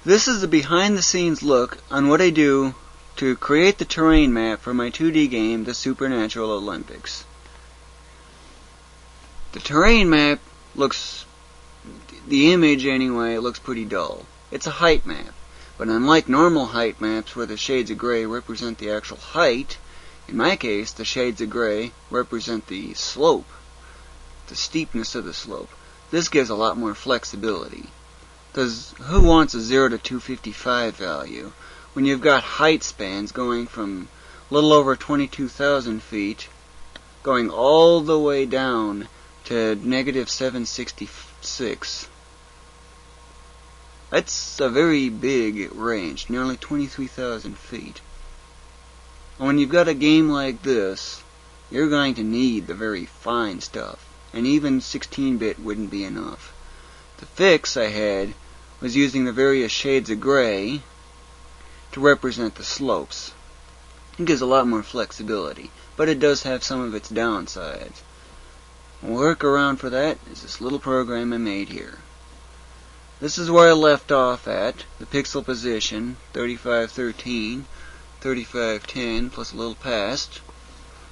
This is the behind the scenes look on what I do to create the terrain map for my 2D game, The Supernatural Olympics. The terrain map looks, the image anyway, looks pretty dull. It's a height map, but unlike normal height maps where the shades of gray represent the actual height, in my case the shades of gray represent the slope, the steepness of the slope. This gives a lot more flexibility. Because who wants a 0 to 255 value when you've got height spans going from a little over 22,000 feet going all the way down to negative 766? That's a very big range, nearly 23,000 feet. And when you've got a game like this, you're going to need the very fine stuff, and even 16-bit wouldn't be enough. The fix I had was using the various shades of gray to represent the slopes. It gives a lot more flexibility, but it does have some of its downsides. A workaround for that is this little program I made here. This is where I left off at, the pixel position, 3513, 3510, plus a little past.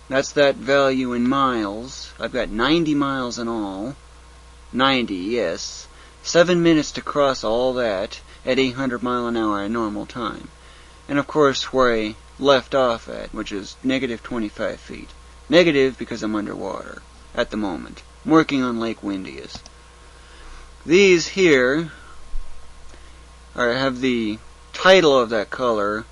That's that value in miles. I've got 90 miles in all. 90, yes. 7 minutes to cross all that at 800 mile an hour at normal time. And of course where I left off at, which is negative 25 feet. Negative because I'm underwater at the moment. I'm working on Lake Windius. These here have the title of that color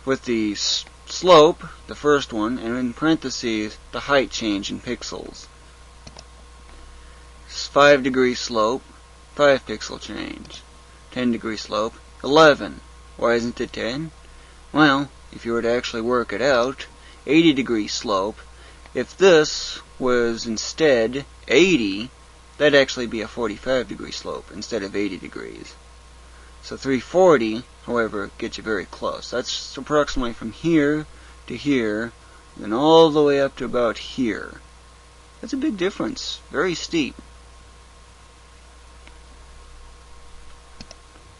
with the slope, the first one, and in parentheses the height change in pixels. 5 degree slope, 5 pixel change. 10 degree slope, 11. Why isn't it 10? Well, if you were to actually work it out, 80 degree slope, if this was instead 80, that'd actually be a 45 degree slope instead of 80 degrees. So 340, however, gets you very close. That's approximately from here to here, and all the way up to about here. That's a big difference. Very steep.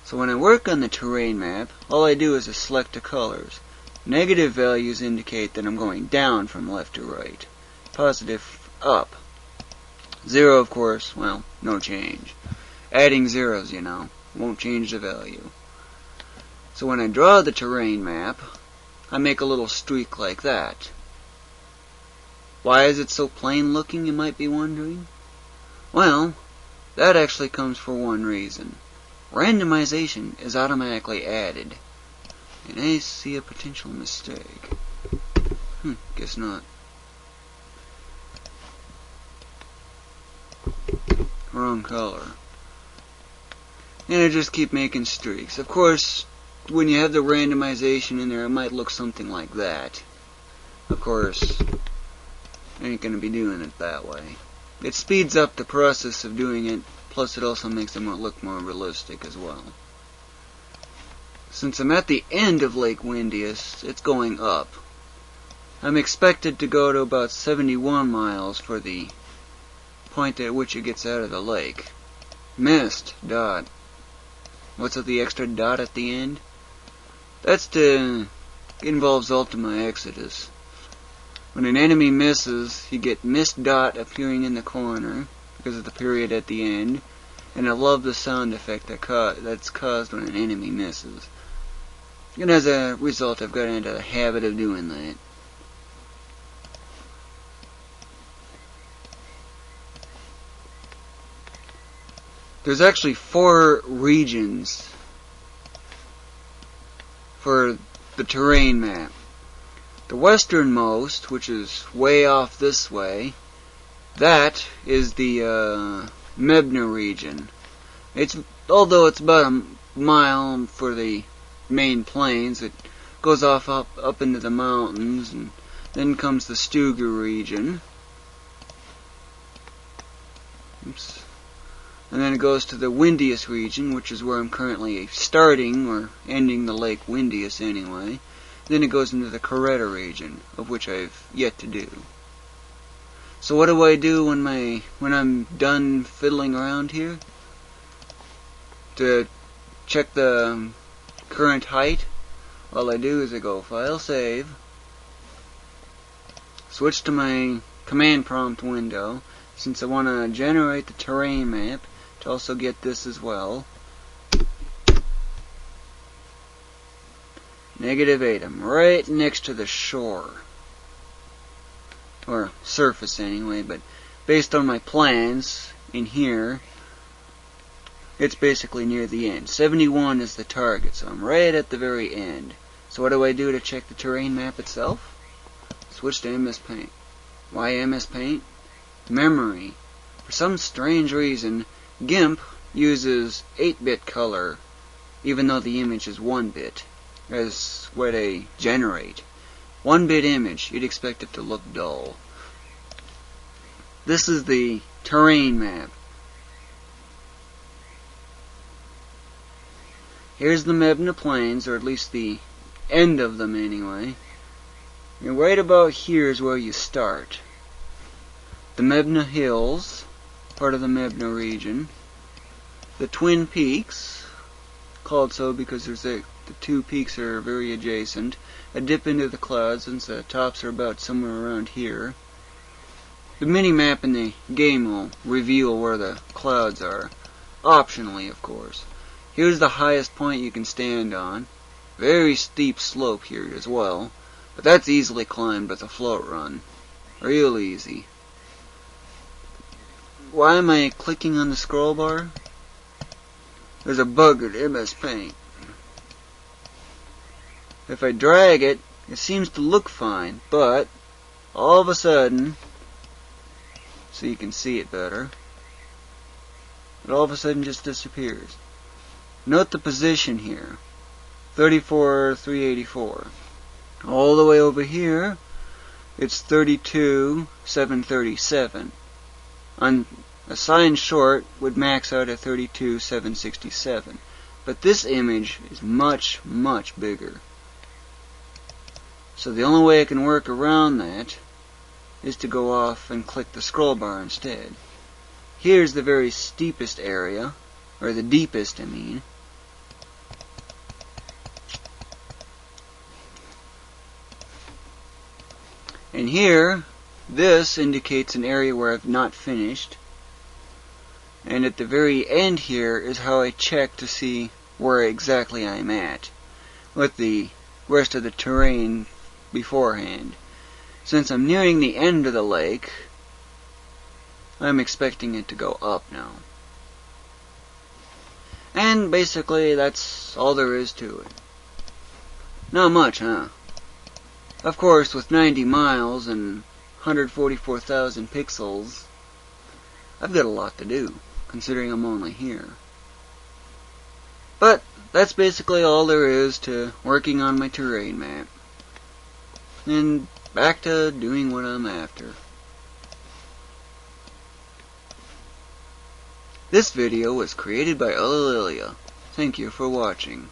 So when I work on the terrain map, all I do is select the colors. Negative values indicate that I'm going down from left to right. Positive, up. 0, of course, well, no change. Adding zeros, you know, won't change the value. So when I draw the terrain map, I make a little streak like that. Why is it so plain looking, you might be wondering? Well, that actually comes for one reason. Randomization is automatically added. And I see a potential mistake. Guess not. Wrong color. And I just keep making streaks. Of course, when you have the randomization in there, it might look something like that. Of course, I ain't gonna be doing it that way. It speeds up the process of doing it, plus it also makes it look more realistic as well. Since I'm at the end of Lake Windius, it's going up. I'm expected to go to about 71 miles for the point at which it gets out of the lake. Missed, dot. What's with the extra dot at the end? That's it involves Ultima Exodus. When an enemy misses, you get missed dot appearing in the corner because of the period at the end, and I love the sound effect that's caused when an enemy misses. And as a result, I've got into the habit of doing that. There's actually 4 regions for the terrain map. The westernmost, which is way off this way, that is the Mebna region. Although it's about a mile for the main plains, it goes off up into the mountains, and then comes the Stuga region. Oops. And then it goes to the Windius region, which is where I'm currently starting, or ending the Lake Windius anyway. Then it goes into the Coretta region, of which I've yet to do. So what do I do when I'm done fiddling around here? To check the current height, all I do is I go File, Save, switch to my command prompt window, since I want to generate the terrain map to also get this as well. -8, I'm right next to the shore. Or surface anyway, but based on my plans in here, it's basically near the end. 71 is the target, so I'm right at the very end. So what do I do to check the terrain map itself? Switch to MSPaint. Why MSPaint? Memory. For some strange reason, GIMP uses 8-bit color, even though the image is 1-bit, as what they generate. 1-bit image, you'd expect it to look dull. This is the terrain map. Here's the Mebna Plains, or at least the end of them anyway. And right about here is where you start. The Mebna Hills, part of the Mebna region. The Twin Peaks, called so because the two peaks are very adjacent. A dip into the clouds since the tops are about somewhere around here. The mini-map in the game will reveal where the clouds are, optionally of course. Here's the highest point you can stand on. Very steep slope here as well, but that's easily climbed with a float run. Real easy. Why am I clicking on the scroll bar? There's a bug at MSPaint. If I drag it, it seems to look fine, but all of a sudden, so you can see it better, it all of a sudden just disappears. Note the position here, 34,384. All the way over here, it's 32,737. On a sign short would max out at 32,767. But this image is much, much bigger. So the only way I can work around that is to go off and click the scroll bar instead. Here's the very steepest area, or the deepest I mean. And here, this indicates an area where I've not finished. And at the very end here is how I check to see where exactly I'm at, with the rest of the terrain beforehand. Since I'm nearing the end of the lake, I'm expecting it to go up now. And basically that's all there is to it. Not much, huh? Of course, with 90 miles and 144,000 pixels, I've got a lot to do, considering I'm only here. But that's basically all there is to working on my terrain map. And back to doing what I'm after. This video was created by Ulillillia. Thank you for watching.